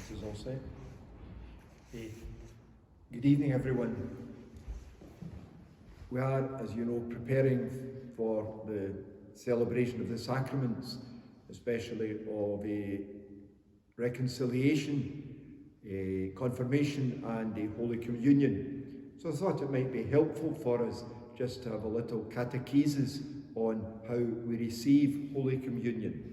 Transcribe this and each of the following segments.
This is all set. Good evening, everyone. We are, as you know, preparing for the celebration of the sacraments, especially of a reconciliation, a confirmation and a Holy Communion. So I thought it might be helpful for us just to have a little catechesis on how we receive Holy Communion.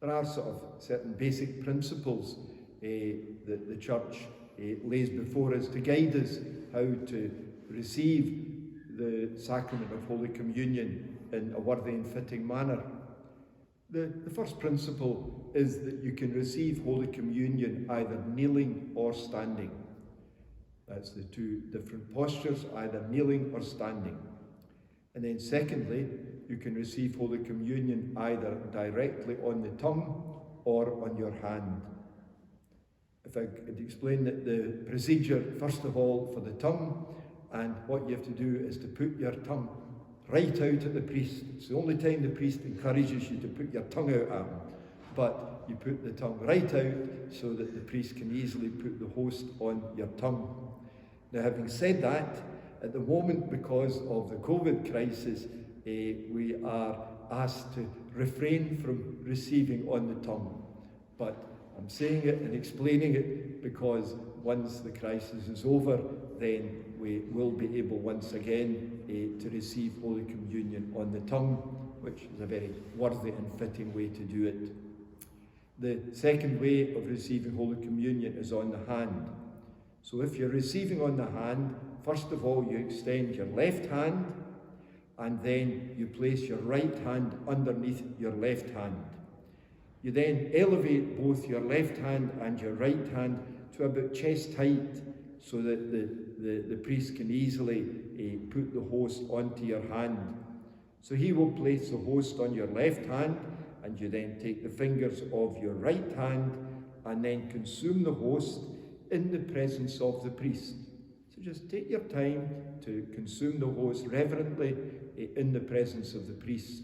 There are sort of certain basic principles that the Church lays before us to guide us how to receive the sacrament of Holy Communion in a worthy and fitting manner. The first principle is that you can receive Holy Communion either kneeling or standing. That's the two different postures, either kneeling or standing. And then secondly, you can receive Holy Communion either directly on the tongue or on your hand. If I could explain that the procedure, first of all, for the tongue, and what you have to do is to put your tongue right out at the priest. It's the only time the priest encourages you to put your tongue out at him. But you put the tongue right out so that the priest can easily put the host on your tongue. Now, having said that, at the moment, because of the COVID crisis, we are asked to refrain from receiving on the tongue. But I'm saying it and explaining it because once the crisis is over, then we will be able once again to receive Holy Communion on the tongue, which is a very worthy and fitting way to do it. The second way of receiving Holy Communion is on the hand. So if you're receiving on the hand, first of all you extend your left hand, and then you place your right hand underneath your left hand. You then elevate both your left hand and your right hand to about chest height so that the priest can easily put the host onto your hand. So he will place the host on your left hand, and you then take the fingers of your right hand and then consume the host in the presence of the priest. So just take your time to consume the host reverently in the presence of the priest,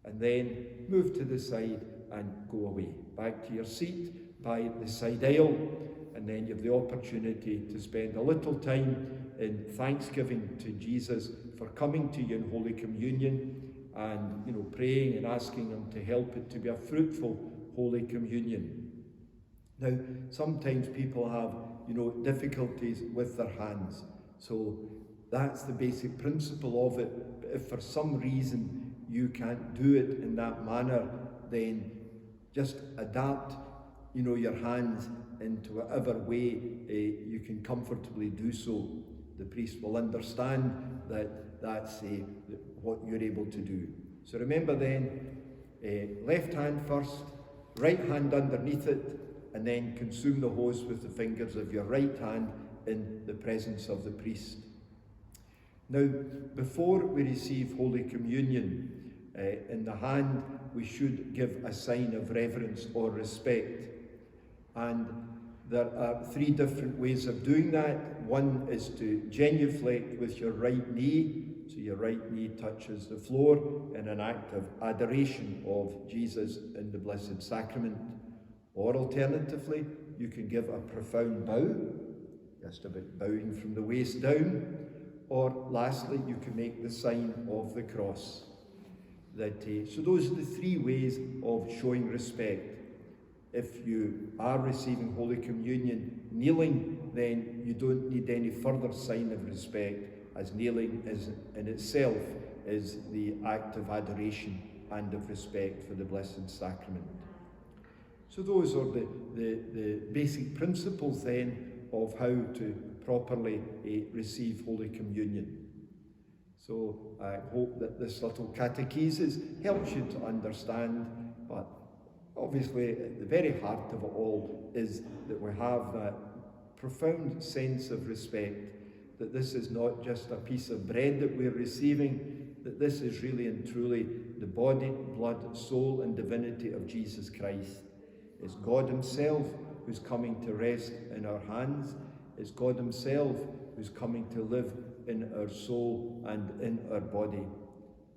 and then move to the side and go away, back to your seat by the side aisle, and then you have the opportunity to spend a little time in thanksgiving to Jesus for coming to you in Holy Communion, and praying and asking him to help it to be a fruitful Holy Communion. Now, sometimes people have difficulties with their hands, so that's the basic principle of it. But if for some reason you can't do it in that manner, then just adapt your hands into whatever way you can comfortably do so. The priest will understand that that's what you're able to do. So remember then, left hand first, right hand underneath it, and then consume the host with the fingers of your right hand in the presence of the priest. Now, before we receive Holy Communion, in the hand we should give a sign of reverence or respect. And there are three different ways of doing that. One is to genuflect with your right knee, so your right knee touches the floor in an act of adoration of Jesus in the Blessed Sacrament. Or alternatively, you can give a profound bow, just about bowing from the waist down. Or lastly, you can make the sign of the cross. So those are the three ways of showing respect. If you are receiving Holy Communion kneeling, then you don't need any further sign of respect, as kneeling is in itself is the act of adoration and of respect for the Blessed Sacrament. So those are the basic principles then of how to properly receive Holy Communion. So I hope that this little catechesis helps you to understand, but obviously at the very heart of it all is that we have that profound sense of respect, that this is not just a piece of bread that we're receiving, that this is really and truly the body, blood, soul and divinity of Jesus Christ. It's God himself who's coming to rest in our hands. It's God himself who's coming to live in our soul and in our body.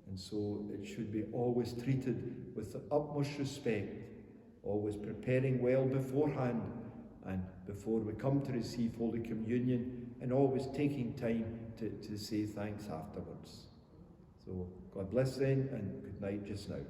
And so it should be always treated with the utmost respect, always preparing well beforehand and before we come to receive Holy Communion, and always taking time to say thanks afterwards. So God bless then, and good night just now.